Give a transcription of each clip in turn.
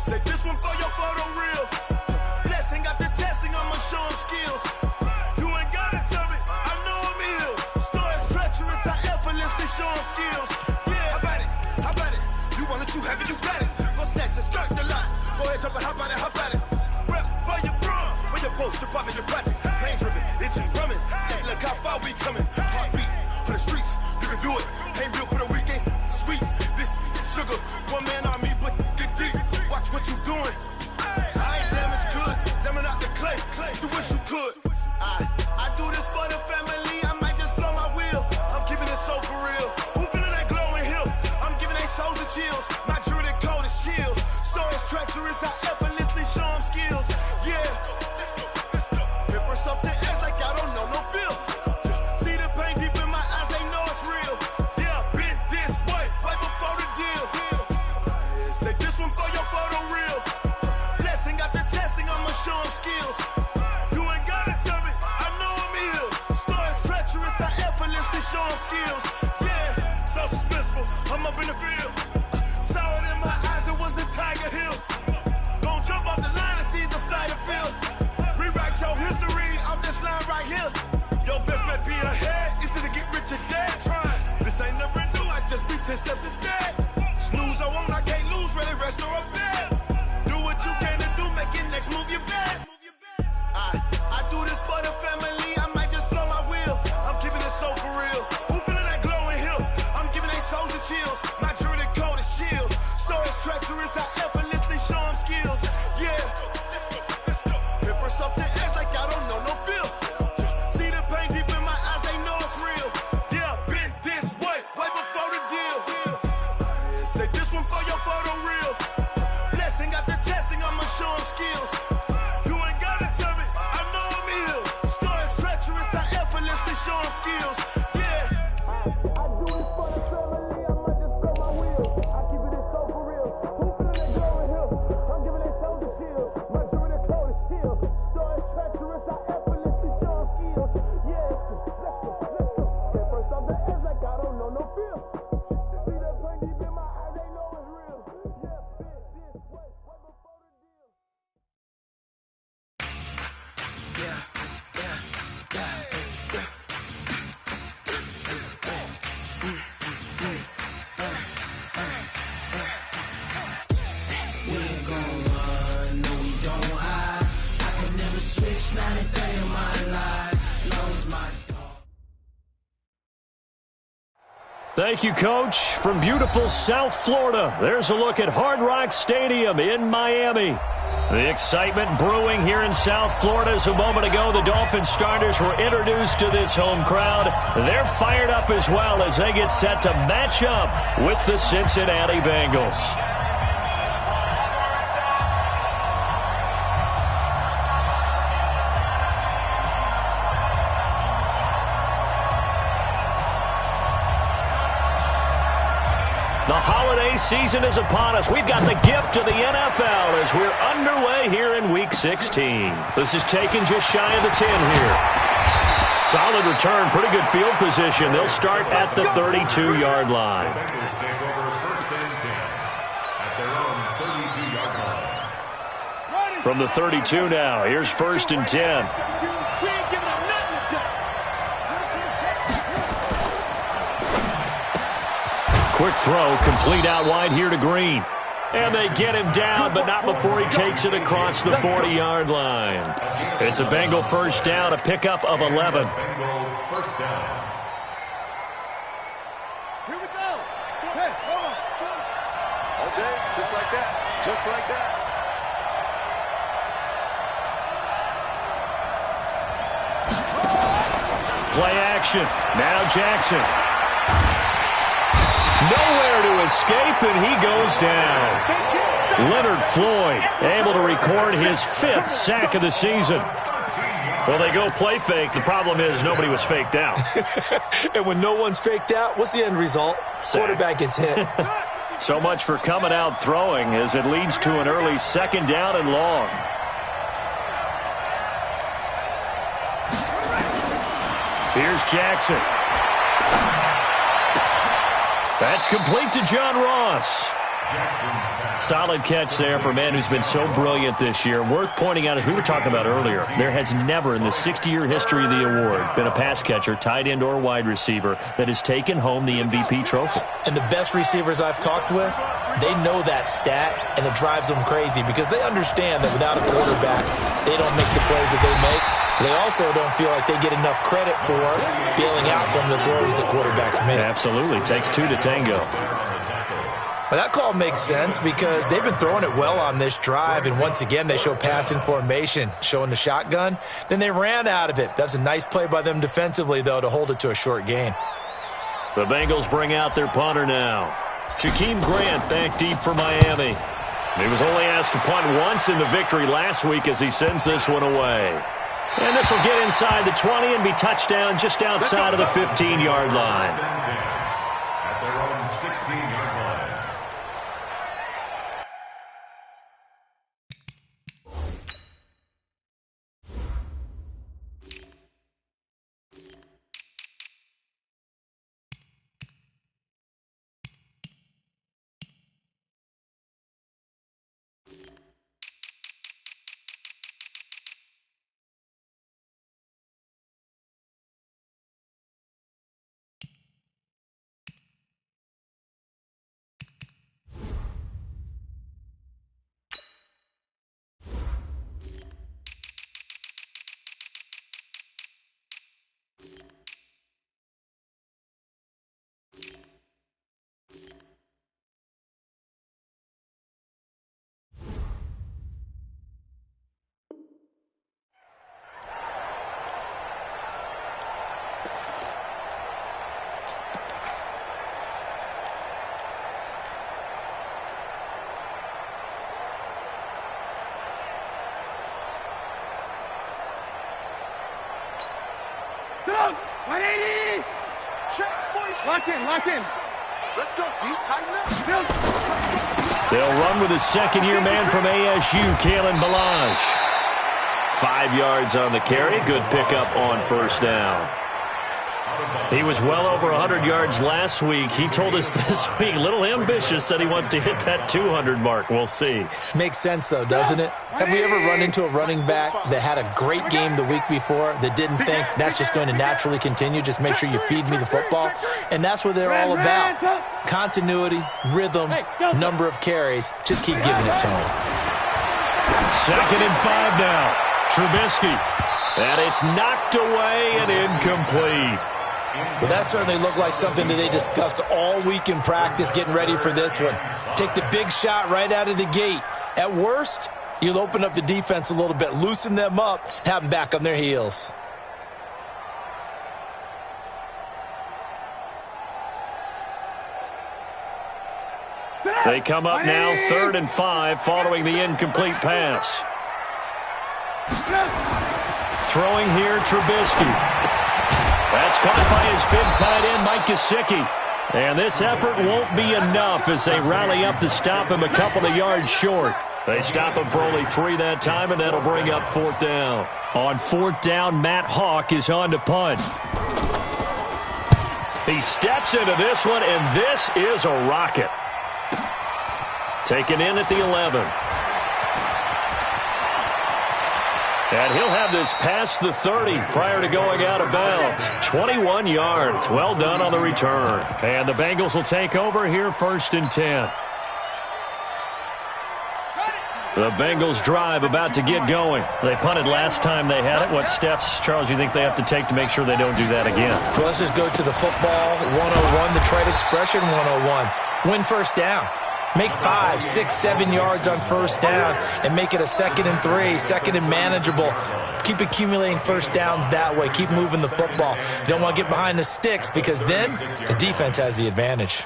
Say this one for your photo reel. Blessing after testing, I'ma show them skills. You ain't gotta tell me, I know I'm ill. Stories treacherous, I effortlessly show them skills. Yeah, how about it? You want it, you have it, you got it. Go snatch it, skirt the lot. Go ahead, jump it, how about it? Rep for your bro, where your post, department, your projects. Pain driven, itching, drumming. Hey, look how far we coming. Heartbeat on the streets, you can do it. Ain't built for the weekend, sweet. This sugar, one man army, but get deep. Watch what you doing. I ain't damaged goods, damn out the clay. You wish you could. I do this for the family. I might just blow my wheel. I'm keeping it so for real. Who feeling that glowing hill? I'm giving they souls the chills. My jewelry cold is chill. Stories treacherous, I effortlessly show them skills. Yeah. Paper stuff to edge like I don't know no feel. See the pain deep in my eyes, they know it's real. Yeah, been this way, right before the deal. Say this one for your photo reel. Blessing after testing, I'ma show them skills. You ain't gotta tell me, I know I'm ill. Stories treacherous, I effortlessly show them skills. Yeah, so suspenseful, I'm up in the field. Saw it in my eyes, it was the Tiger Hill. Gon' jump off the line and see the flight of field. Rewrite your history off this line right here. Your best bet be ahead, easy to get rich or dead. Trying, this ain't never new, I just be 10 steps instead. Snooze I won't, I can't lose, ready, rest or a bed. Do what you can to do, make it next move your best. I do this for the family, I might just blow my wheel. I'm keeping it so for real. Who feeling that glowing hill? I'm giving they souls the chills. My jewelry cold is chill. Stories treacherous, I effortlessly show them skills. Yeah. Paper stuff to edge like I don't know no feel. See the pain deep in my eyes, they know it's real. Yeah, been this way, way before the deal. Say this one for your photo reel. Blessing after testing, I'ma show them skills. You ain't gotta tell me, I know I'm ill. Stories treacherous, I effortlessly show them skills. Yeah. I do this for the family, I might just blow my wheel. I keep it so for real. Who feeling that glowing hill? I'm giving they souls the chills. My jewelry cold is chill. Stories treacherous, I effortlessly show them skills. Yeah, let's go. Get first off the edge like I don't know no feel. See that pain deep in my eyes, they know it's real. Yeah, been this way, way before the deal. We ain't gon' run, no we don't hide. I could never switch, not a day in my life. Lost my dog. Thank you, Coach. From beautiful South Florida, there's a look at Hard Rock Stadium in Miami. The excitement brewing here in South Florida as a moment ago the Dolphins starters were introduced to this home crowd. They're fired up as well as they get set to match up with the Cincinnati Bengals. The holiday season is upon us. We've got the gift of the NFL as we're underway here in Week 16. This is taken just shy of the 10 here. Solid return, pretty good field position. They'll start at the 32-yard line. From the 32 now, here's 1st and 10. Quick throw, complete out wide here to Green. And they get him down, but not before he takes it across the 40-yard line. It's a Bengal first down, a pickup of 11. First down. Here we go. Hey, hold on. Okay, just like that. Just like that. Play action. Now Jackson. Nowhere to escape, and he goes down. Leonard Floyd able to record his 5th sack of the season. Well, they go play fake. The problem is nobody was faked out. And when no one's faked out, what's the end result? Sack. Quarterback gets hit. So much for coming out throwing as it leads to an early 2nd down and long. Here's Jackson. That's complete to John Ross. Solid catch there for a man who's been so brilliant this year. Worth pointing out, as we were talking about earlier, there has never in the 60-year history of the award been a pass catcher, tight end, or wide receiver that has taken home the MVP trophy. And the best receivers I've talked with, they know that stat, and it drives them crazy because they understand that without a quarterback, they don't make the plays that they make. They also don't feel like they get enough credit for bailing out some of the throws the quarterbacks make. Absolutely. Takes two to tango. But that call makes sense because they've been throwing it well on this drive, and once again they show passing formation, showing the shotgun. Then they ran out of it. That's a nice play by them defensively, though, to hold it to a short gain. The Bengals bring out their punter now. Jakeem Grant back deep for Miami. He was only asked to punt once in the victory last week as he sends this one away. And this will get inside the 20 and be touchdown just outside of the 15-yard line. At their own 16-yard line. Lock in, lock in. Let's go deep, tighten up. They'll run with his second-year man from ASU, Kalen Ballage. 5 yards on the carry. Good pickup on first down. He was well over 100 yards last week. He told us this week, a little ambitious, said he wants to hit that 200 mark. We'll see. Makes sense, though, doesn't it? Have we ever run into a running back that had a great game the week before that didn't think that's just going to naturally continue? Just make sure you feed me the football. And that's what they're all about. Continuity, rhythm, number of carries. Just keep giving it to him. 2nd and 5 now. Trubisky. And it's knocked away and incomplete. Well, that certainly looked like something that they discussed all week in practice getting ready for this one. Take the big shot right out of the gate. At worst, you'll open up the defense a little bit, loosen them up, have them back on their heels. They come up now 3rd and 5 following the incomplete pass. Throwing here, Trubisky. That's caught by his big tight end, Mike Gesicki. And this effort won't be enough as they rally up to stop him a couple of yards short. They stop him for only 3 that time, and that'll bring up 4th down. On 4th down, Matt Hawk is on to punt. He steps into this one, and this is a rocket. Taken in at the 11. And he'll have this past the 30 prior to going out of bounds. 21 yards. Well done on the return. And the Bengals will take over here 1st and 10. The Bengals drive about to get going. They punted last time they had it. What steps, Charles, you think they have to take to make sure they don't do that again? Well, let's just go to the football 101, the trade expression 101. Win first down. Make 5, 6, 7 yards on first down and make it a 2nd and 3, 2nd and manageable. Keep accumulating first downs that way. Keep moving the football. You don't want to get behind the sticks because then the defense has the advantage.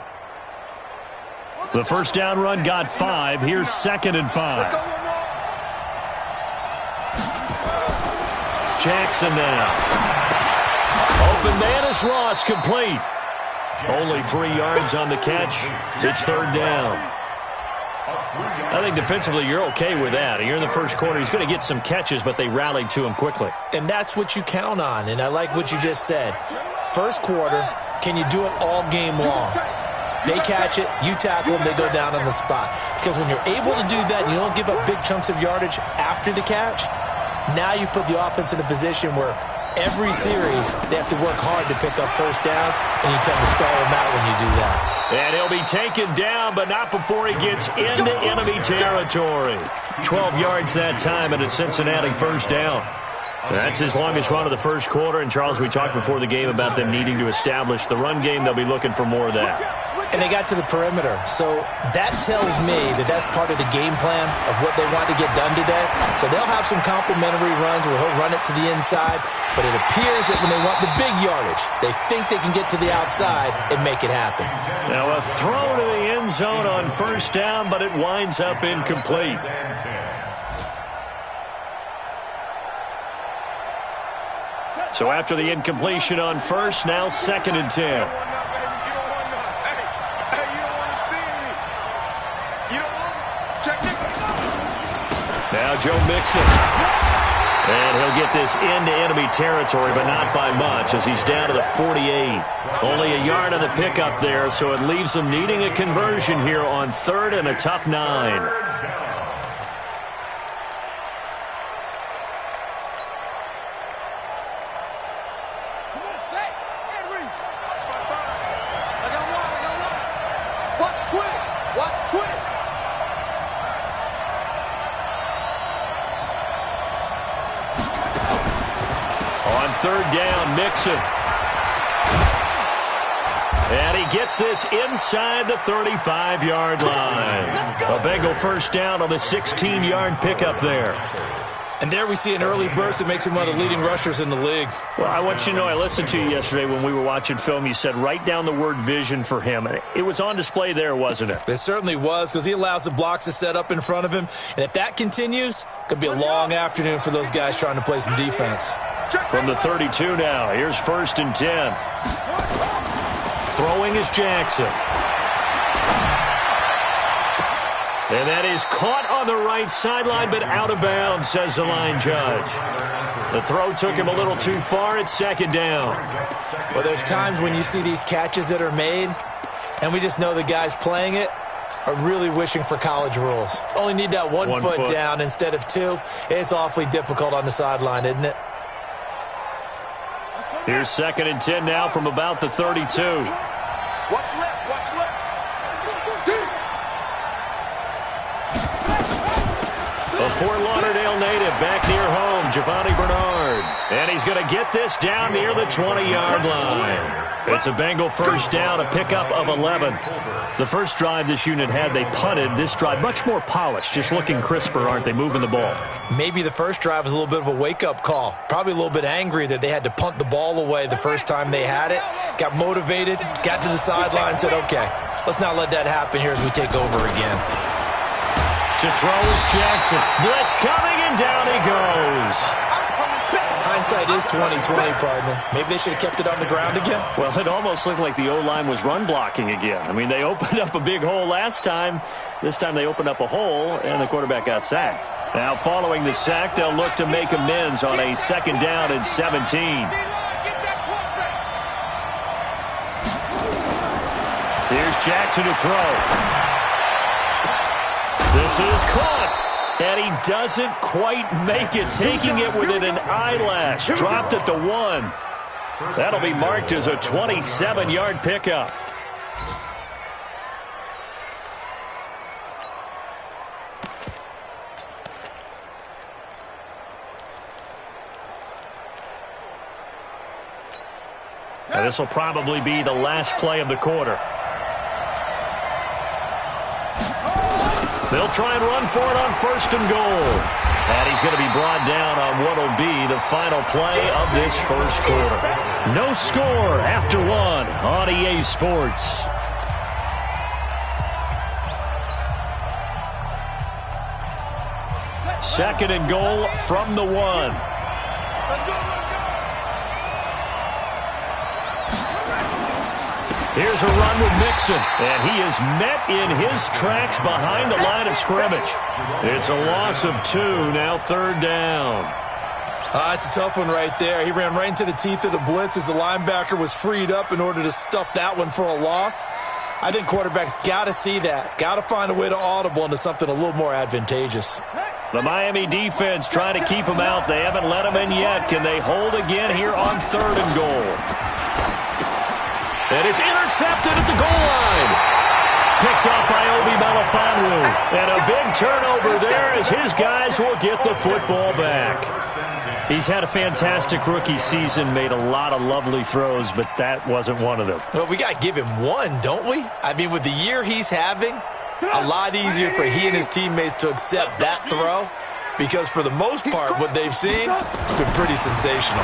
The first down run got 5. Here's 2nd and 5. Jackson now. Open man is Ross, complete. Only 3 yards on the catch. It's 3rd down. I think defensively you're okay with that. You're in the first quarter. He's going to get some catches, but they rallied to him quickly. And that's what you count on, and I like what you just said. First quarter, can you do it all game long? They catch it, you tackle them, they go down on the spot. Because when you're able to do that and you don't give up big chunks of yardage after the catch, now you put the offense in a position where every series they have to work hard to pick up first downs, and you tend to stall them out when you do that. And he'll be taken down, but not before he gets into enemy territory. 12 yards that time, and a Cincinnati first down. That's his longest run of the first quarter. And, Charles, we talked before the game about them needing to establish the run game. They'll be looking for more of that. And they got to the perimeter. So that tells me that that's part of the game plan of what they want to get done today. So they'll have some complimentary runs where he'll run it to the inside. But it appears that when they want the big yardage, they think they can get to the outside and make it happen. Now a throw to the end zone on first down, but it winds up incomplete. So after the incompletion on first, now 2nd and 10. Now Joe Mixon. And he'll get this into enemy territory, but not by much, as he's down to the 48. Only a yard of the pickup there, so it leaves them needing a conversion here on 3rd and a tough 9. On 3rd down, Mixon. And he gets this inside the 35-yard line. A Bengal first down on the 16-yard pickup there. And there we see an early burst that makes him one of the leading rushers in the league. Well, I want you to know, I listened to you yesterday when we were watching film. You said write down the word vision for him. It was on display there, wasn't it? It certainly was, because he allows the blocks to set up in front of him. And if that continues, it could be a long afternoon for those guys trying to play some defense. From the 32 now, here's 1st and 10. Throwing is Jackson. And that is caught on the right sideline, but out of bounds, says the line judge. The throw took him a little too far. It's 2nd down. Well, there's times when you see these catches that are made, and we just know the guys playing it are really wishing for college rules. Only need that one foot down instead of 2. It's awfully difficult on the sideline, isn't it? Here's 2nd and 10 now from about the 32. What's left? What's left? A Fort Lauderdale native back near home, Giovanni Bernard. And he's going to get this down near the 20-yard line. It's a Bengal first down, a pickup of 11. The first drive this unit had, they punted. This drive, much more polished, just looking crisper, aren't they, moving the ball? Maybe the first drive was a little bit of a wake-up call. Probably a little bit angry that they had to punt the ball away the first time they had it. Got motivated, got to the sideline, said, okay, let's not let that happen here as we take over again. To throw is Jackson. Blitz coming, and down he goes. Hindsight is 20/20, partner. Maybe they should have kept it on the ground again. Well, it almost looked like the O-line was run blocking again. I mean, they opened up a big hole last time. This time they opened up a hole, and the quarterback got sacked. Now, following the sack, they'll look to make amends on a 2nd down and 17. Here's Jackson to throw. This is caught. And he doesn't quite make it, taking it within an eyelash. Dropped at the 1. That'll be marked as a 27-yard pickup. Now this will probably be the last play of the quarter. They'll try and run for it on 1st and goal. And he's going to be brought down on what will be the final play of this first quarter. No score after 1 on EA Sports. Second and goal from the 1. Here's a run with Mixon, and he is met in his tracks behind the line of scrimmage. It's a loss of 2, now 3rd down. It's a tough one right there. He ran right into the teeth of the blitz as the linebacker was freed up in order to stuff that one for a loss. I think quarterbacks got to see that. Got to find a way to audible into something a little more advantageous. The Miami defense trying to keep him out. They haven't let him in yet. Can they hold again here on 3rd and goal? And it's intercepted at the goal line. Picked up by Obi Melifonwu. And a big turnover there as his guys will get the football back. He's had a fantastic rookie season, made a lot of lovely throws, but that wasn't one of them. Well, we got to give him one, don't we? I mean, with the year he's having, a lot easier for he and his teammates to accept that throw because for the most part, what they've seen, it's been pretty sensational.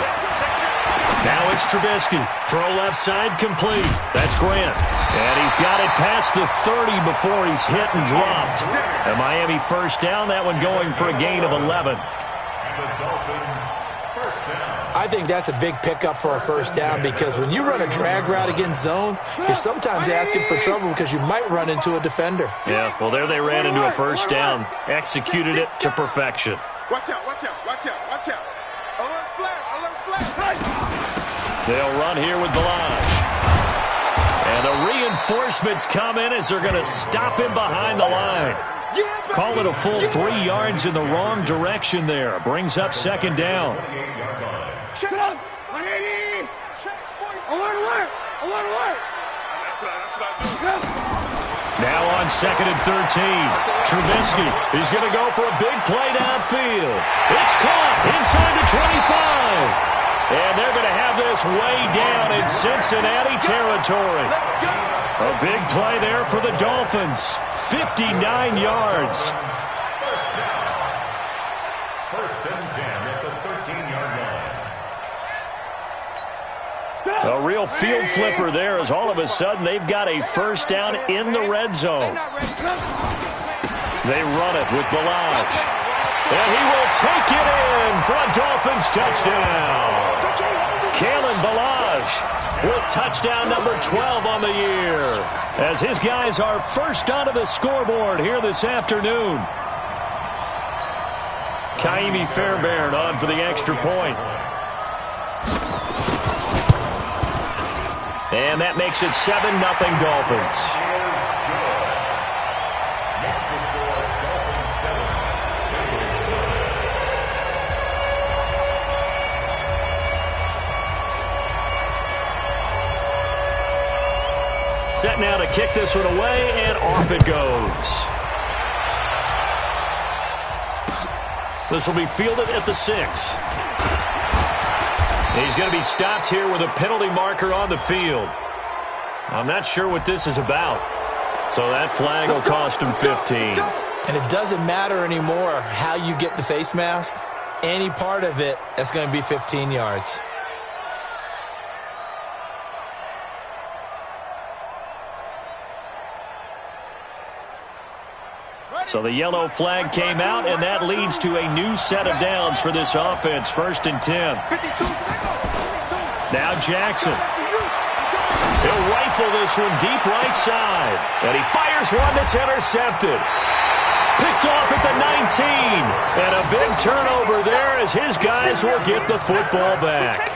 Now it's Trubisky. Throw left side complete. That's Grant. And he's got it past the 30 before he's hit and dropped. A Miami first down, that one going for a gain of 11. I think that's a big pickup for a first down because when you run a drag route against zone, you're sometimes asking for trouble because you might run into a defender. Yeah, well, there they ran into a first down. Executed it to perfection. Watch out, watch out, watch out, watch out. Alert flag, alert flag. They'll run here with Balaj. And the reinforcements come in as they're going to stop him behind the line. Call it a full 3 yards in the wrong direction there. Brings up 2nd down. Check up. 180. Check. Alert, alert. Alert, alert. That's what I do. Now on 2nd and 13. Trubisky is going to go for a big play downfield. It's caught inside the 25. And they're going to have this way down in Cincinnati territory. A big play there for the Dolphins. 59 yards. First and 10 at the 13-yard line. A real field flipper there as all of a sudden they've got a first down in the red zone. They run it with Balaj. And he will take it in for a Dolphins touchdown. Kalen Balaj with touchdown number 12 on the year as his guys are first onto the scoreboard here this afternoon. Kaimi Fairbairn on for the extra point. And that makes it 7-0 Dolphins. Set now to kick this one away, and off it goes. This will be fielded at the 6. He's going to be stopped here with a penalty marker on the field. I'm not sure what this is about. So that flag will cost him 15. And it doesn't matter anymore how you get the face mask. Any part of it, that's going to be 15 yards. So the yellow flag came out, and that leads to a new set of downs for this offense. 1st and 10. Now Jackson. He'll rifle this one deep right side. And he fires one that's intercepted. Picked off at the 19. And a big turnover there as his guys will get the football back.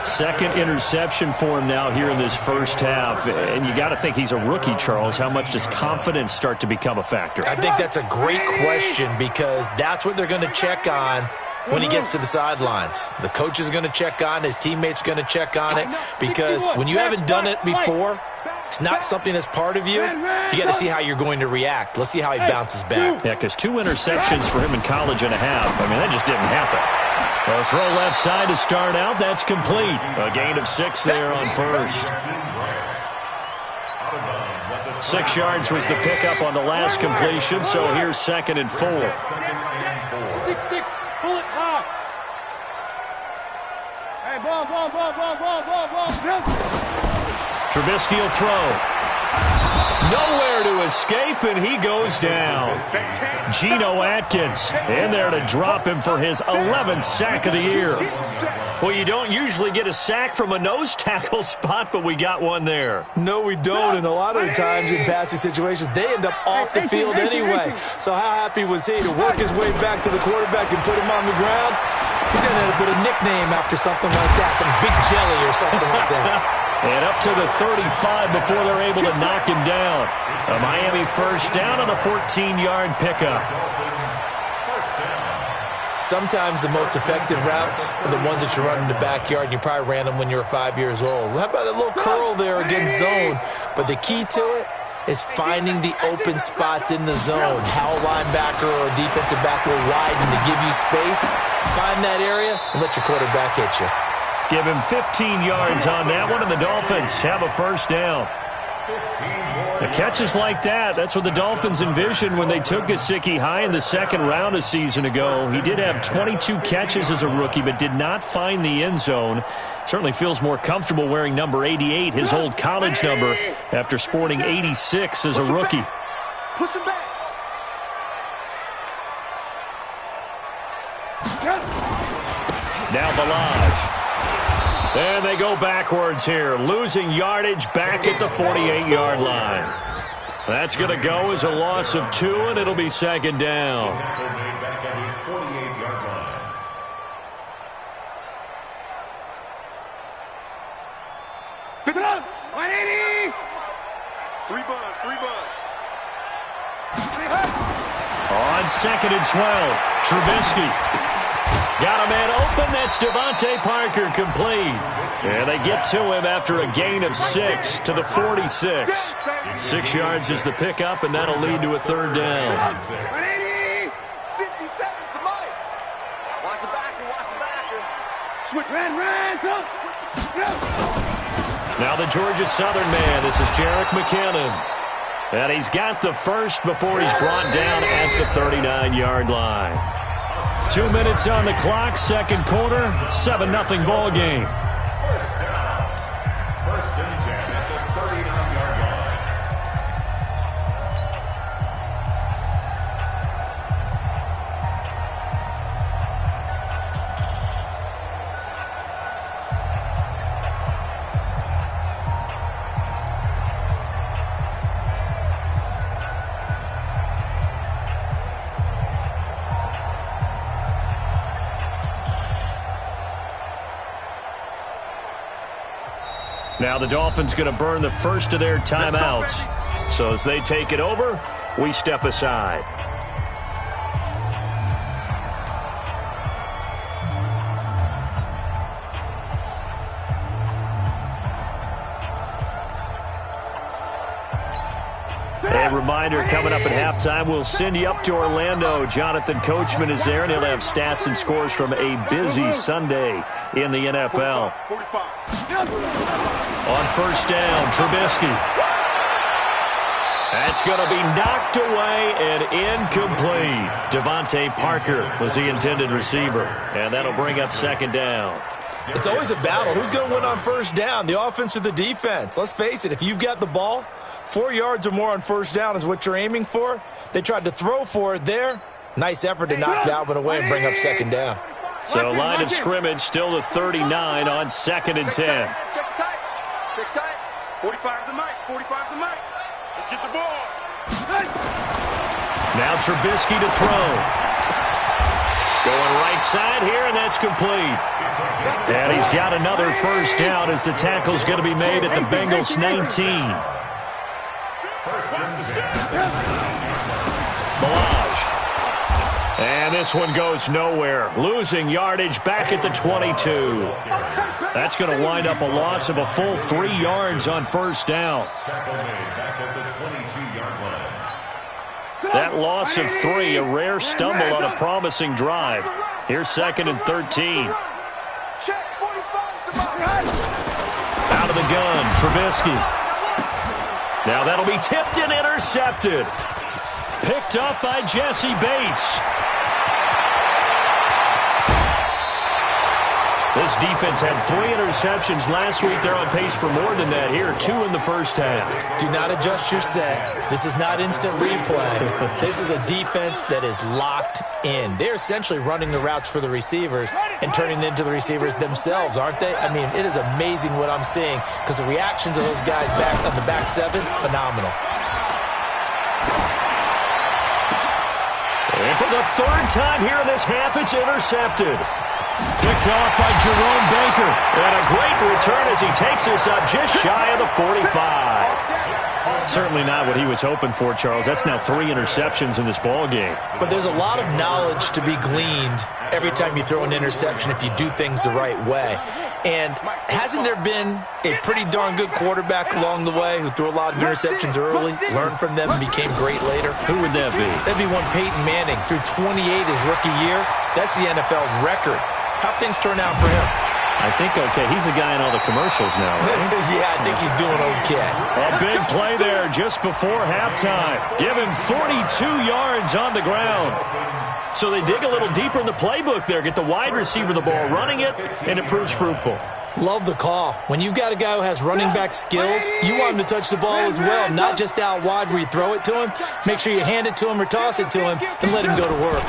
2nd interception for him now here in this first half. And you got to think he's a rookie, Charles. How much does confidence start to become a factor? I think that's a great question because that's what they're going to check on when he gets to the sidelines. The coach is going to check on, his teammates are going to check on it because when you haven't done it before, it's not something that's part of you. You got to see how you're going to react. Let's see how he bounces back. Yeah, because 2 interceptions for him in college and a half. I mean, that just didn't happen. Well, throw left side to start out. That's complete. A gain of 6 there on first. 6 yards was the pickup on the last completion, so here's 2nd and 4. 6-6. Pull it high. Hey, ball. Trubisky will throw. Nowhere to escape, and he goes down. Geno Atkins in there to drop him for his 11th sack of the year. Well, you don't usually get a sack from a nose tackle spot, but we got one there. No, we don't, and a lot of the times in passing situations, they end up off the field anyway. So how happy was he to work his way back to the quarterback and put him on the ground? He's going to end up with a nickname after something like that, some big jelly or something like that. And up to the 35 before they're able to knock him down. A Miami first down on a 14-yard pickup. Sometimes the most effective routes are the ones that you run in the backyard. You probably ran them when you were 5 years old. How about a little curl there against zone? But the key to it is finding the open spots in the zone. How a linebacker or a defensive back will widen to give you space. Find that area and let your quarterback hit you. Give him 15 yards on that one, and the Dolphins have a first down. The catches like that, that's what the Dolphins envisioned when they took Gesicki high in the second round a season ago. He did have 22 catches as a rookie, but did not find the end zone. Certainly feels more comfortable wearing number 88, his old college number, after sporting 86 as a rookie. Push him back. Now Balaj. And they go backwards here, losing yardage back at the 48-yard line. That's going to go as a loss of 2, and it'll be second down. Tackle made back at his 48-yard line. Pick it up. 180. 3 buns. On second and 12, Trubisky. Got a man open. That's Devontae Parker complete. And they get to him after a gain of 6 to the 46. 6 yards is the pickup, and that'll lead to a third down. 180. 50 seconds to Mike. Watch the backer. Switch. Ran. Go. Now the Georgia Southern man. This is Jerick McKinnon. And he's got the first before he's brought down at the 39-yard line. 2 minutes on the clock, second quarter, 7-0 ball game. First down. First and 10 at the 39-yard line. Now the Dolphins going to burn the first of their timeouts. So as they take it over, we step aside. A reminder, coming up at halftime, we'll send you up to Orlando. Jonathan Coachman is there, and he'll have stats and scores from a busy Sunday in the NFL. 45. On first down, Trubisky. That's going to be knocked away and incomplete. Devontae Parker was the intended receiver, and that'll bring up second down. It's always a battle. Who's going to win on first down, the offense or the defense? Let's face it, if you've got the ball, 4 yards or more on first down is what you're aiming for. They tried to throw for it there. Nice effort to knock Dalvin away and bring up second down. So line of scrimmage still the 39 on second and 10. Check tight. 45 to Mike. Let's get the ball. Now Trubisky to throw. Going right side here, and that's complete. And he's got another first down as the tackle's going to be made at the Bengals 19. Balaj. And this one goes nowhere. Losing yardage back at the 22. That's going to wind up a loss of a full 3 yards on first down. That loss of 3, a rare stumble on a promising drive. Here's second and 13. Out of the gun, Trubisky. Now that'll be tipped and intercepted. Picked up by Jesse Bates. This defense had 3 interceptions last week. They're on pace for more than that here. 2 in the first half. Do not adjust your set. This is not instant replay. This is a defense that is locked in. They're essentially running the routes for the receivers and turning it into the receivers themselves, aren't they? I mean, it is amazing what I'm seeing because the reactions of those guys back on the back 7, phenomenal. And for the 3rd time here in this half, it's intercepted. Picked off by Jerome Baker. And a great return as he takes us up just shy of the 45. Certainly not what he was hoping for, Charles. That's now 3 interceptions in this ball game. But there's a lot of knowledge to be gleaned every time you throw an interception if you do things the right way. And hasn't there been a pretty darn good quarterback along the way who threw a lot of interceptions early, learned from them, and became great later? Who would that be? That'd be one Peyton Manning. Threw 28 his rookie year. That's the NFL record. How'd things turn out for him? I think okay. He's a guy in all the commercials now, right? Yeah, I think he's doing okay. A big play there just before halftime. Give him 42 yards on the ground. So they dig a little deeper in the playbook there, get the wide receiver the ball, running it, and it proves fruitful. Love the call. When you've got a guy who has running back skills, you want him to touch the ball as well, not just out wide where you throw it to him. Make sure you hand it to him or toss it to him and let him go to work.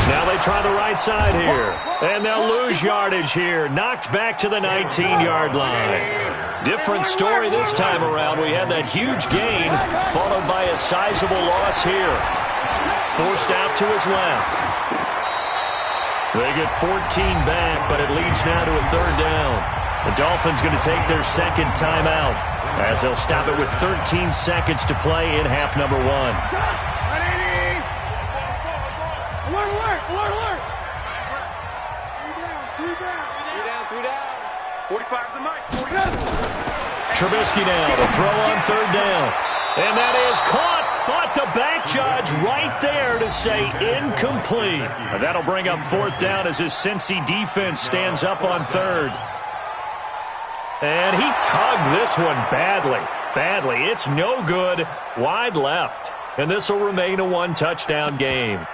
Now they try the right side here, and they'll lose yardage here. Knocked back to the 19-yard line. Different story this time around. We had that huge gain, followed by a sizable loss here. Forced out to his left. They get 14 back, but it leads now to a 3rd down. The Dolphins going to take their second timeout, as they'll stop it with 13 seconds to play in half number 1. Alert! 3 down. 45's the mic. Trubisky now to throw on 3rd down. And that is caught, but the back judge right there to say incomplete. And that'll bring up 4th down as his Cincy defense stands up on 3rd. And he tugged this one badly. It's no good, wide left. And this will remain a 1-touchdown game.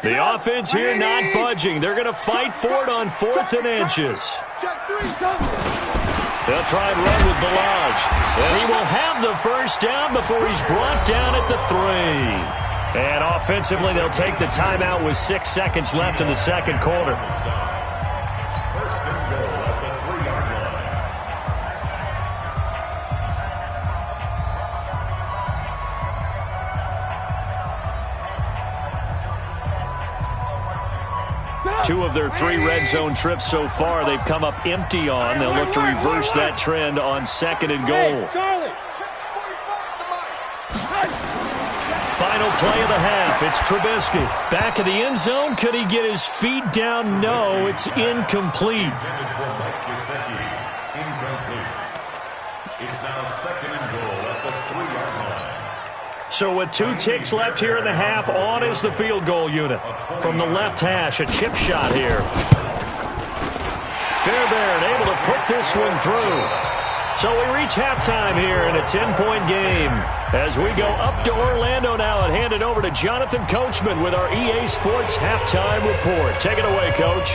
The offense here not budging. They're going to fight for it on 4th and inches. They'll try and run with Balaj. And he will have the 1st down before he's brought down at the 3. And offensively, they'll take the timeout with 6 seconds left in the second quarter. Two of their 3 red zone trips so far, they've come up empty on. They'll look to reverse that trend on 2nd and goal. Final play of the half. It's Trubisky. Back of the end zone. Could he get his feet down? No, it's incomplete. It's now 2nd and goal at the 3-yard line. So with 2 ticks left here in the half, on is the field goal unit. From the left hash, a chip shot here. Fairbairn able to put this one through. So we reach halftime here in a 10-point game. As we go up to Orlando now and hand it over to Jonathan Coachman with our EA Sports Halftime Report. Take it away, Coach.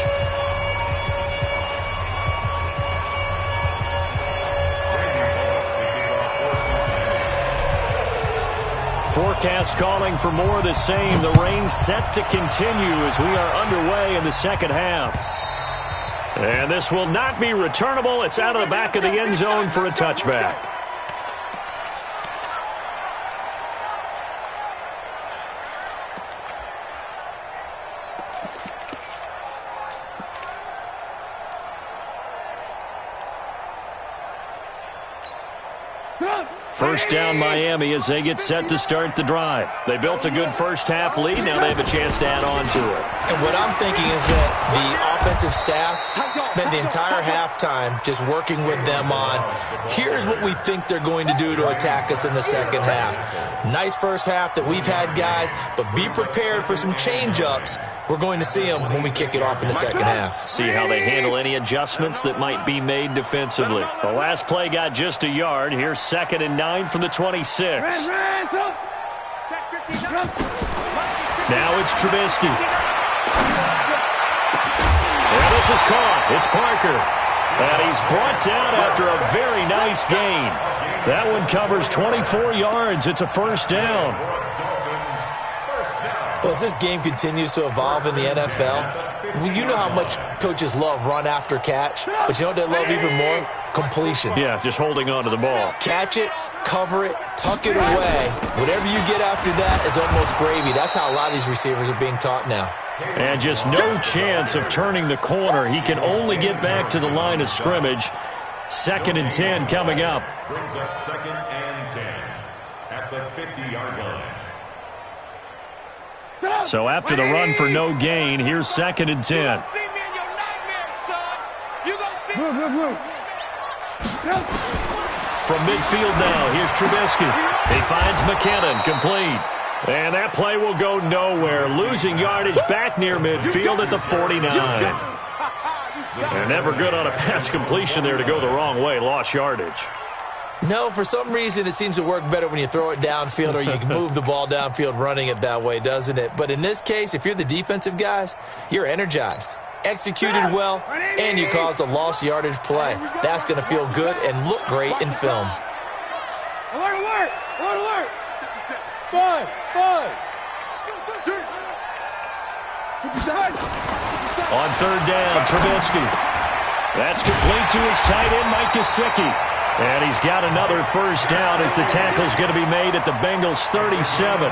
Forecast calling for more of the same. The rain set to continue as we are underway in the second half. And this will not be returnable. It's out of the back of the end zone for a touchback. First down Miami as they get set to start the drive. They built a good first half lead. Now they have a chance to add on to it. And what I'm thinking is that the offensive staff spent the entire halftime just working with them on, here's what we think they're going to do to attack us in the second half. Nice first half that we've had, guys, but be prepared for some change-ups. We're going to see them when we kick it off in the second half. See how they handle any adjustments that might be made defensively. The last play got just a yard. Here's 2nd and 9 from the 26. Now it's Trubisky. And this is caught. It's Parker. And he's brought down after a very nice gain. That one covers 24 yards. It's a first down. First down. Well, as this game continues to evolve in the NFL, you know how much coaches love run after catch, but you know what they love even more? Completions. Yeah, just holding on to the ball. Catch it, cover it, tuck it away. Whatever you get after that is almost gravy. That's how a lot of these receivers are being taught now. And just no chance of turning the corner. He can only get back to the line of scrimmage. 2nd and 10 coming up. Brings up 2nd and 10 at the 50-yard line. So after the run for no gain, here's 2nd and 10. From midfield now, here's Trubisky. He finds McKinnon, complete. And that play will go nowhere. Losing yardage back near midfield at the 49. They're never good on a pass completion there to go the wrong way. Lost yardage. No, for some reason it seems to work better when you throw it downfield or you can move the ball downfield running it that way, doesn't it? But in this case, if you're the defensive guys, you're energized, executed well, and you caused a lost yardage play. That's going to feel good and look great in film. Alert, alert, alert, alert. 5, 5. On 3rd down, Trubisky. That's complete to his tight end, Mike Gesicki. And he's got another 1st down as the tackle's going to be made at the Bengals' 37.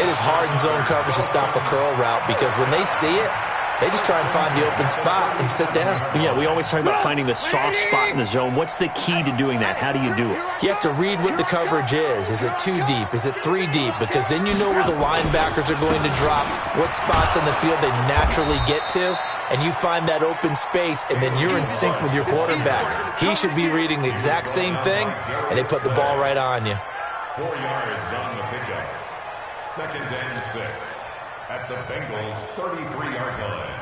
It is hard in zone coverage to stop a curl route because when they see it, they just try and find the open spot and sit down. Yeah, we always talk about finding the soft spot in the zone. What's the key to doing that? How do you do it? You have to read what the coverage is. Is it 2 deep? Is it 3 deep? Because then you know where the linebackers are going to drop, what spots on the field they naturally get to, and you find that open space, and then you're in sync with your quarterback. He should be reading the exact same thing, and they put the ball right on you. 4 yards on the pickup. 2nd and 6 at the Bengals' 33-yard line.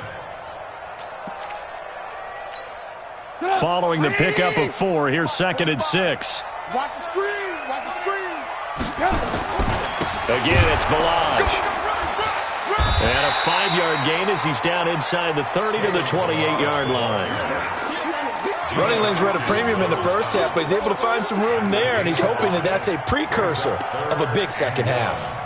Following the pickup of 4, here's 2nd and 6. Watch the screen, watch the screen. Again, it's Balaj. And a 5-yard gain as he's down inside the 30 to the 28-yard line. Running lanes were at a premium in the first half, but he's able to find some room there, and he's hoping that that's a precursor of a big second half.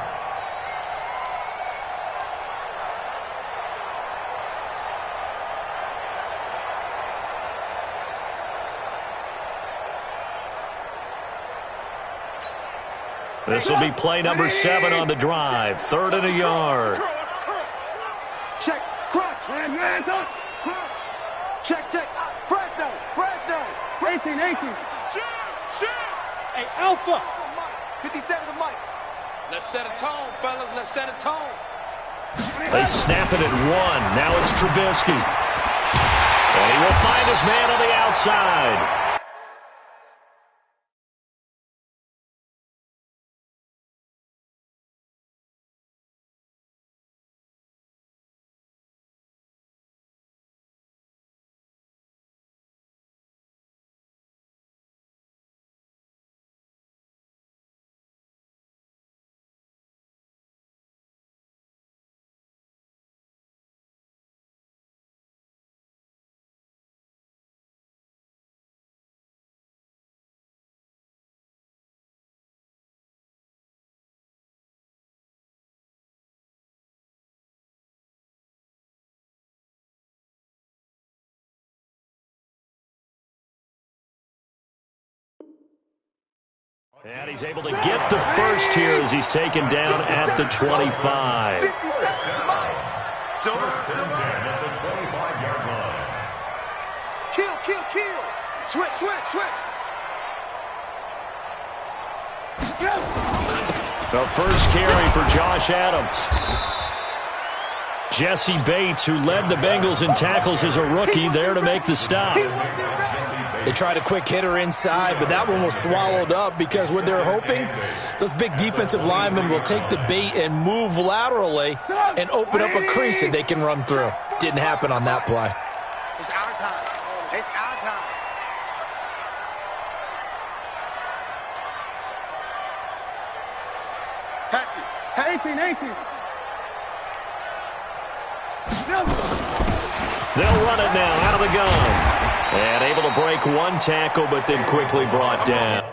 This will be play number 7 on the drive. 3rd and a yard. Check, crunch, crunch. Check, check, Fresno, Fresno. 18, 18. Shoot. Hey, Alpha. 57 to Mike. Let's set a tone, fellas. Let's set a tone. They snap it at 1. Now it's Trubisky. And he will find his man on the outside. And he's able to get the first here as he's taken down at the 25. So, 1st and 10 at the 25-yard line. Kill. Switch. The first carry for Josh Adams. Jesse Bates, who led the Bengals in tackles as a rookie, there to make the stop. They tried a quick hitter inside, but that one was swallowed up because what they're hoping, those big defensive linemen will take the bait and move laterally and open up a crease that they can run through. Didn't happen on that play. It's our time. It's our time. Patch it. 18. They'll run it now out of the gun. And able to break one tackle, but then quickly brought down.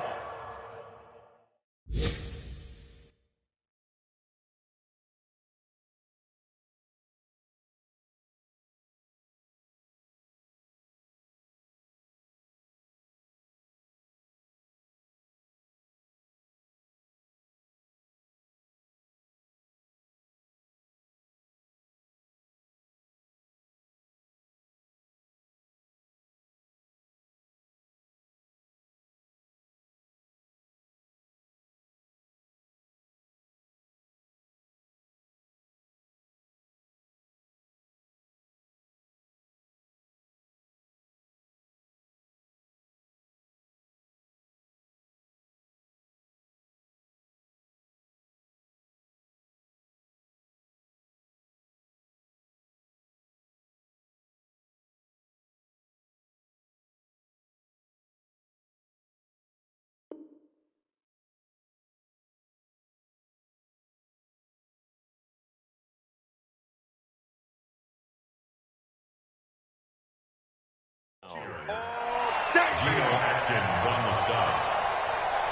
Geno Atkins on the stop.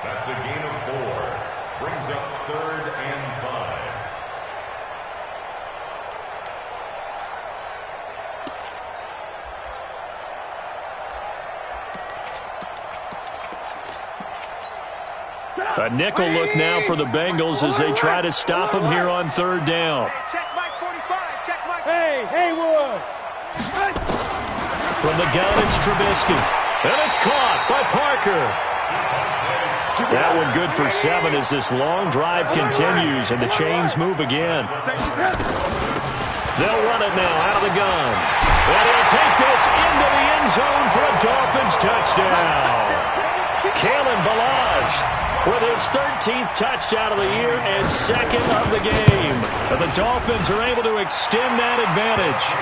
That's a gain of 4. Brings up 3rd and 5. A nickel look now for the Bengals as they try to stop him here on 3rd down. Check Mike 45. Check Mike. Hey, Haywood. From the gun, it's Trubisky. And it's caught by Parker. That one good for 7 as this long drive continues and the chains move again. They'll run it now out of the gun. And he'll take this into the end zone for a Dolphins touchdown. Kalen Ballage with his 13th touchdown of the year and 2nd of the game. And the Dolphins are able to extend that advantage.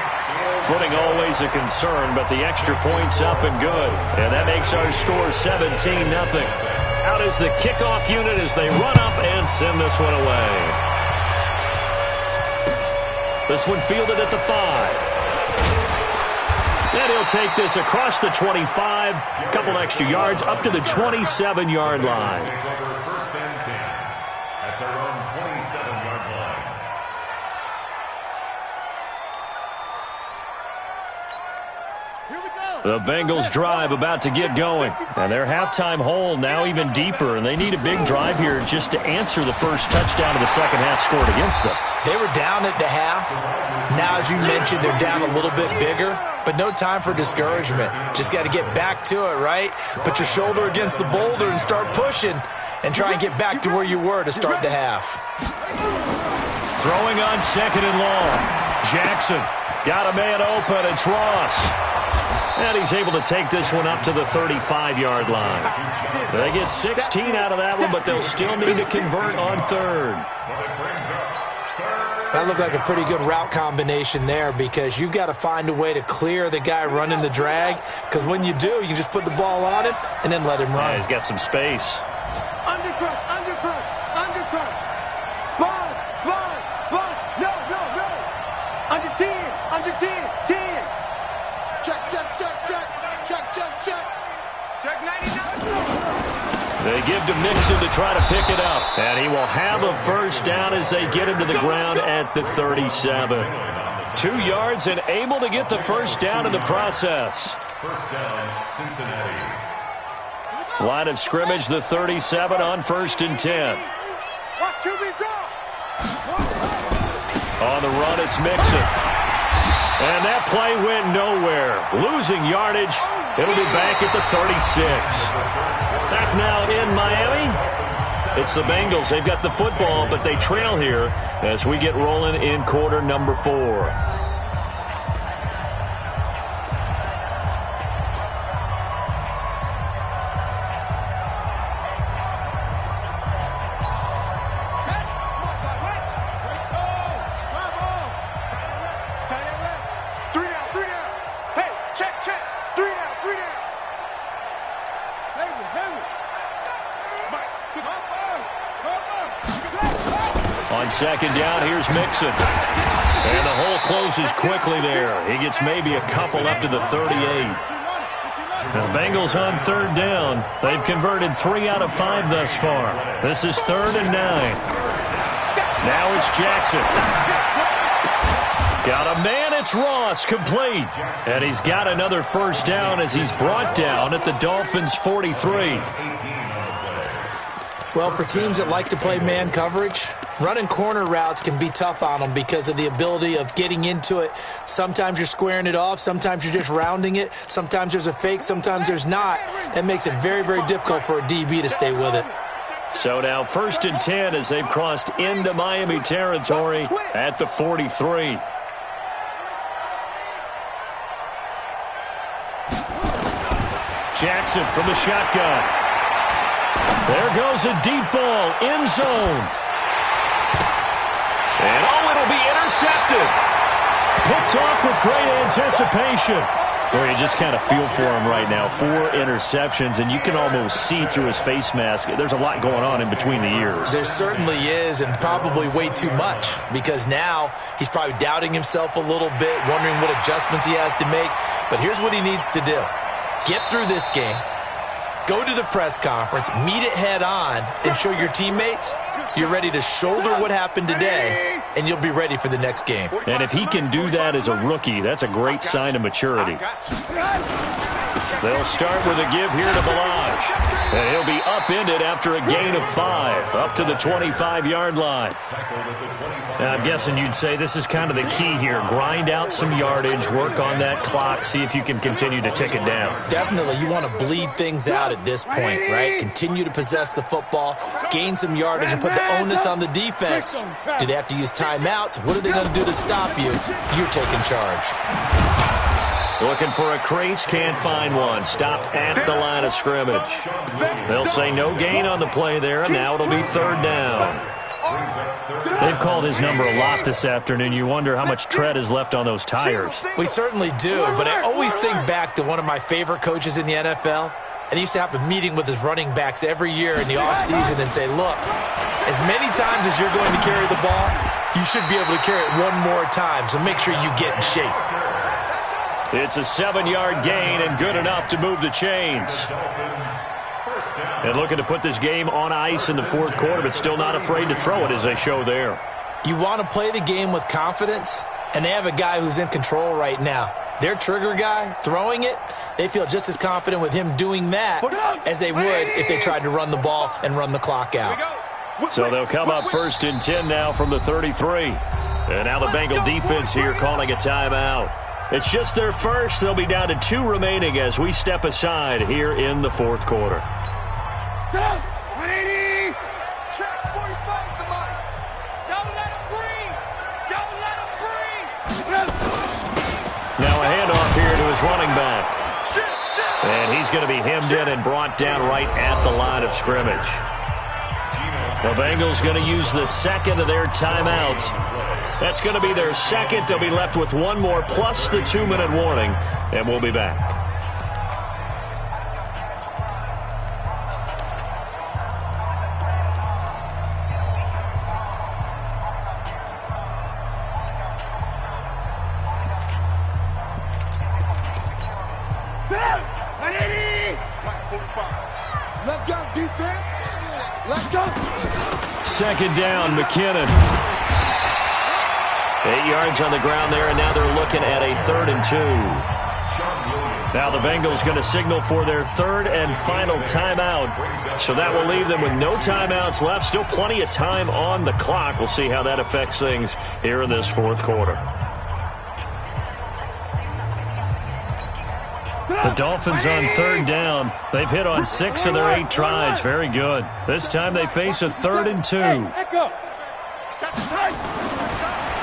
Footing always a concern, but the extra point's up and good. And that makes our score 17-0. Out is the kickoff unit as they run up and send this one away. This one fielded at the 5. And he'll take this across the 25, a couple extra yards up to the 27-yard line. First and 10 at their own 27-yard line. The Bengals drive about to get going. And their halftime hole now even deeper, and they need a big drive here just to answer the first touchdown of the second half scored against them. They were down at the half. Now, as you mentioned, they're down a little bit bigger, but no time for discouragement. Just got to get back to it, right? Put your shoulder against the boulder and start pushing and try and get back to where you were to start the half. Throwing on 2nd and long. Jackson got a man open. It's Ross. And he's able to take this one up to the 35-yard line. They get 16 out of that one, but they'll still need to convert on 3rd. That looked like a pretty good route combination there because you've got to find a way to clear the guy running the drag, because when you do, you can just put the ball on him and then let him run. Yeah, he's got some space. Undercrush, undercrush, undercrush. Spot, spot, spot. No, no, no. Under 10, under 10, 10. Check, check, check, check, check, check, check. Check 99. They give to Mixon to try to pick it up. And he will have a first down as they get him to the ground at the 37. 2 yards and able to get the first down in the process. First down, Cincinnati. Line of scrimmage, the 37 on 1st and 10. Watch QB drop. On the run, it's Mixon. And that play went nowhere. Losing yardage. It'll be back at the 36. Back now in Miami. It's the Bengals. They've got the football, but they trail here as we get rolling in quarter number 4. On 2nd down, here's Mixon. And the hole closes quickly there. He gets maybe a couple up to the 38. The Bengals on 3rd down. They've converted 3 out of 5 thus far. This is 3rd and 9. Now it's Jackson. Got a man, it's Ross, complete. And he's got another first down as he's brought down at the Dolphins' 43. Well, for teams that like to play man coverage, running corner routes can be tough on them because of the ability of getting into it. Sometimes you're squaring it off. Sometimes you're just rounding it. Sometimes there's a fake. Sometimes there's not. That makes it very, very difficult for a DB to stay with it. So now 1st and 10 as they've crossed into Miami territory at the 43. Jackson from the shotgun. There goes a deep ball, end zone. And it'll be intercepted. Picked off with great anticipation. Well, you just kind of feel for him right now. 4 interceptions, and you can almost see through his face mask. There's a lot going on in between the ears. There certainly is, and probably way too much, because now he's probably doubting himself a little bit, wondering what adjustments he has to make. But here's what he needs to do. Get through this game, go to the press conference, meet it head on, and show your teammates you're ready to shoulder what happened today, and you'll be ready for the next game. And if he can do that as a rookie, that's a great sign of maturity. They'll start with a give here to Balaj. And he'll be upended after a gain of 5, up to the 25-yard line. Now, I'm guessing you'd say this is kind of the key here. Grind out some yardage, work on that clock, see if you can continue to tick it down. Definitely, you want to bleed things out at this point, right? Continue to possess the football, gain some yardage, and put the onus on the defense. Do they have to use timeouts? What are they going to do to stop you? You're taking charge. Looking for a crease, can't find one. Stopped at the line of scrimmage. They'll say no gain on the play there, and now it'll be 3rd down. They've called his number a lot this afternoon. You wonder how much tread is left on those tires. We certainly do, but I always think back to one of my favorite coaches in the NFL, and he used to have a meeting with his running backs every year in the offseason and say, look, as many times as you're going to carry the ball, you should be able to carry it one more time, so make sure you get in shape. It's a 7-yard gain and good enough to move the chains. And looking to put this game on ice in the 4th quarter, but still not afraid to throw it as they show there. You want to play the game with confidence, and they have a guy who's in control right now. Their trigger guy, throwing it, they feel just as confident with him doing that as they would if they tried to run the ball and run the clock out. So they'll come up 1st and 10 now from the 33. And now the Bengal defense here calling a timeout. It's just their first. They'll be down to 2 remaining as we step aside here in the 4th quarter. 180. Check 45 to Mike. Don't let him breathe. Don't let him breathe. Now a handoff here to his running back. And he's going to be hemmed in and brought down right at the line of scrimmage. The Bengals going to use the 2nd of their timeouts. That's going to be their 2nd. They'll be left with 1 more plus the 2-minute warning, and we'll be back. Let's go, defense. Let's go. 2nd down, McKinnon. 8 yards on the ground there, and now they're looking at a 3rd and 2. Now the Bengals going to signal for their 3rd and final timeout. So that will leave them with no timeouts left. Still plenty of time on the clock. We'll see how that affects things here in this 4th quarter. The Dolphins on 3rd down. They've hit on 6 of their 8 tries. Very good. This time they face a 3rd and 2.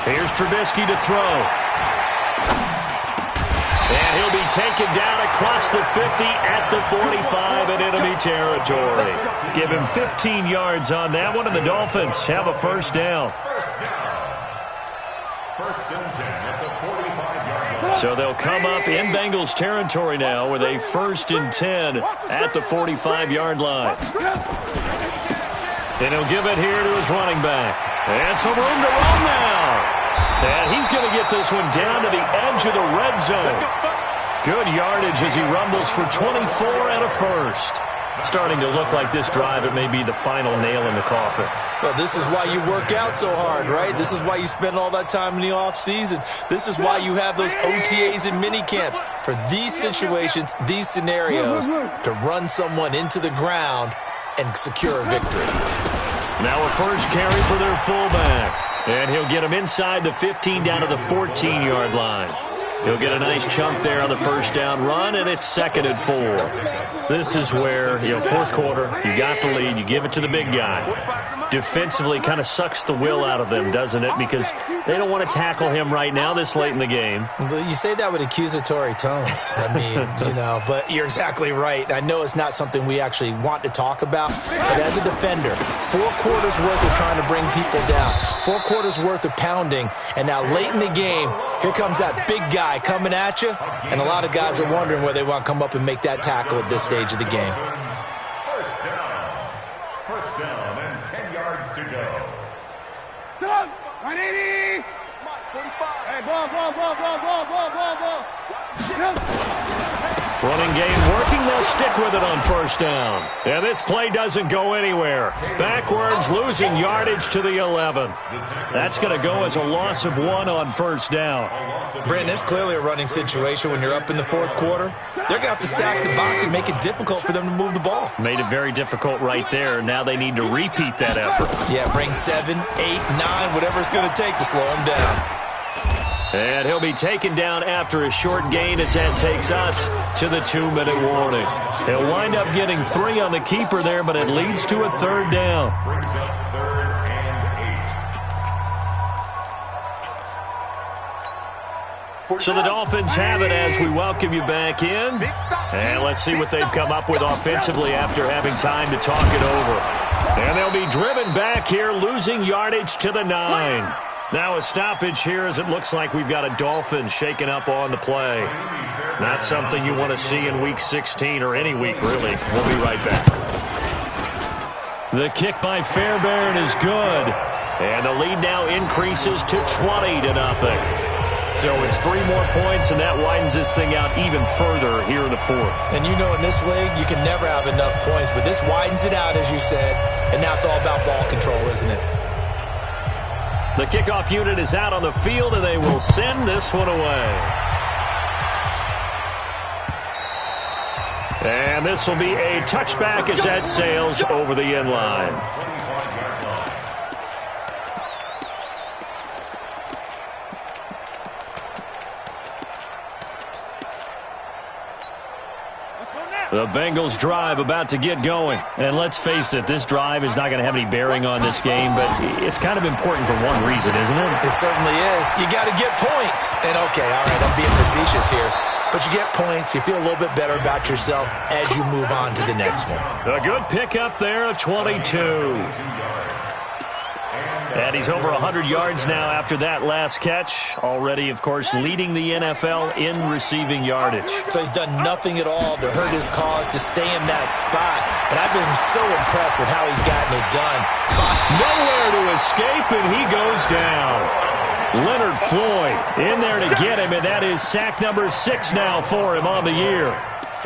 Here's Trubisky to throw. And he'll be taken down across the 50 at the 45 in enemy territory. Give him 15 yards on that one, and the Dolphins have a 1st down. 1st and 10 at the 45-yard line. So they'll come up in Bengals territory now with a 1st and 10 at the 45-yard line. And he'll give it here to his running back. And some room to run now. And he's going to get this one down to the edge of the red zone. Good yardage as he rumbles for 24 and a 1st. Starting to look like this drive, it may be the final nail in the coffin. Well, this is why you work out so hard, right? This is why you spend all that time in the offseason. This is why you have those OTAs and mini camps. For these situations, these scenarios, to run someone into the ground and secure a victory. Now a 1st carry for their fullback. And he'll get him inside the 15 down to the 14-yard line. He'll get a nice chunk there on the 1st down run, and it's 2nd and 4. This is where, 4th quarter, you got the lead, you give it to the big guy. Defensively kind of sucks the will out of them, doesn't it? Because they don't want to tackle him right now this late in the game. Well, you say that with accusatory tones. I mean, but you're exactly right. I know it's not something we actually want to talk about, but as a defender, 4 quarters worth of trying to bring people down, 4 quarters worth of pounding, and now late in the game, here comes that big guy guy coming at you, and a lot of guys are wondering where they want to come up and make that tackle at this stage of the game. First down and 10 yards to go. 180. 45. Hey, ball. Running game working. They'll stick with it on first down. And this play doesn't go anywhere. Backwards, losing yardage to the 11. That's going to go as a loss of 1 on first down. Brandon, it's clearly a running situation when you're up in the fourth quarter. They're going to have to stack the box and make it difficult for them to move the ball. Made it very difficult right there. Now they need to repeat that effort. Yeah, bring 7, 8, 9, whatever it's going to take to slow them down. And he'll be taken down after a short gain as that takes us to the 2-minute warning. He'll wind up getting 3 on the keeper there, but it leads to a third down. Brings up 3rd and 8. So the Dolphins have it as we welcome you back in. And let's see what they've come up with offensively after having time to talk it over. And they'll be driven back here, losing yardage to the 9. Now a stoppage here as it looks like we've got a Dolphins shaking up on the play. Not something you want to see in Week 16 or any week, really. We'll be right back. The kick by Fairbairn is good. And the lead now increases to 20-0. So it's 3 more points, and that widens this thing out even further here in the fourth. And you know in this league, you can never have enough points, but this widens it out, as you said, and now it's all about ball control, isn't it? The kickoff unit is out on the field, and they will send this one away. And this will be a touchback as that sails over the end line. The Bengals drive about to get going. And let's face it, this drive is not going to have any bearing on this game, but it's kind of important for one reason, isn't it? It certainly is. You got to get points. And okay, all right, I'm being facetious here. But you get points, you feel a little bit better about yourself as you move on to the next one. A good pickup there, a 22. And he's over 100 yards now after that last catch. Already, of course, leading the NFL in receiving yardage. So he's done nothing at all to hurt his cause, to stay in that spot. But I've been so impressed with how he's gotten it done. Nowhere to escape, and he goes down. Leonard Floyd in there to get him, and that is sack number 6 now for him on the year.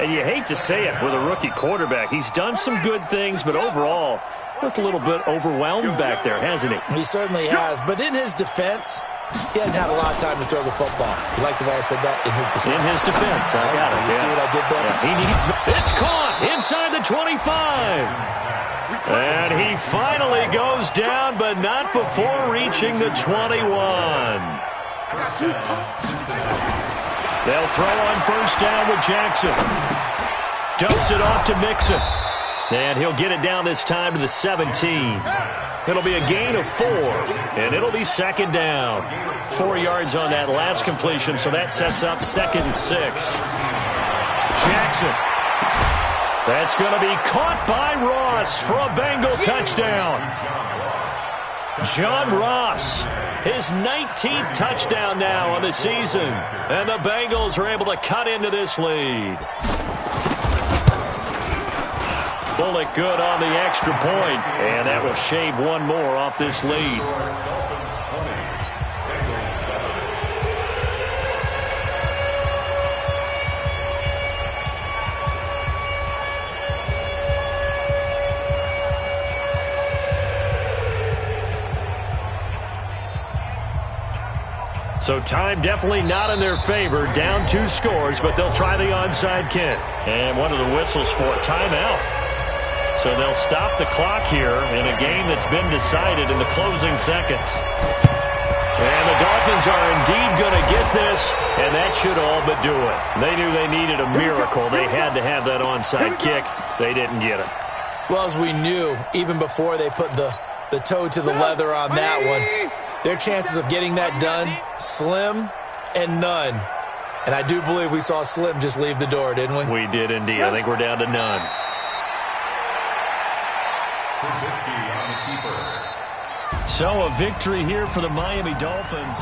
And you hate to say it with a rookie quarterback. He's done some good things, but overall, looked a little bit overwhelmed back there, hasn't he? He certainly has. But in his defense, he hasn't had a lot of time to throw the football. You like the way I said that? In his defense. In his defense. I got it. You see what I did there? Yeah, he needs. It's caught inside the 25. And he finally goes down, but not before reaching the 21. They'll throw on first down with Jackson. Dumps it off to Mixon. And he'll get it down this time to the 17. It'll be a gain of 4, and it'll be second down. 4 yards on that last completion, so that sets up 2nd and 6. Jackson. That's going to be caught by Ross for a Bengal touchdown. John Ross, his 19th touchdown now on the season, and the Bengals are able to cut into this lead. Bullock good on the extra point, and that will shave 1 more off this lead. So time definitely not in their favor. Down 2 scores, but they'll try the onside kick. And one of the whistles for a timeout. So they'll stop the clock here in a game that's been decided in the closing seconds. And the Dolphins are indeed going to get this, and that should all but do it. They knew they needed a miracle. They had to have that onside kick. They didn't get it. Well, as we knew, even before they put the toe to the leather on that one, their chances of getting that done, slim and none. And I do believe we saw Slim just leave the door, didn't we? We did indeed. I think we're down to none. Trubisky on the keeper. So a victory here for the Miami Dolphins.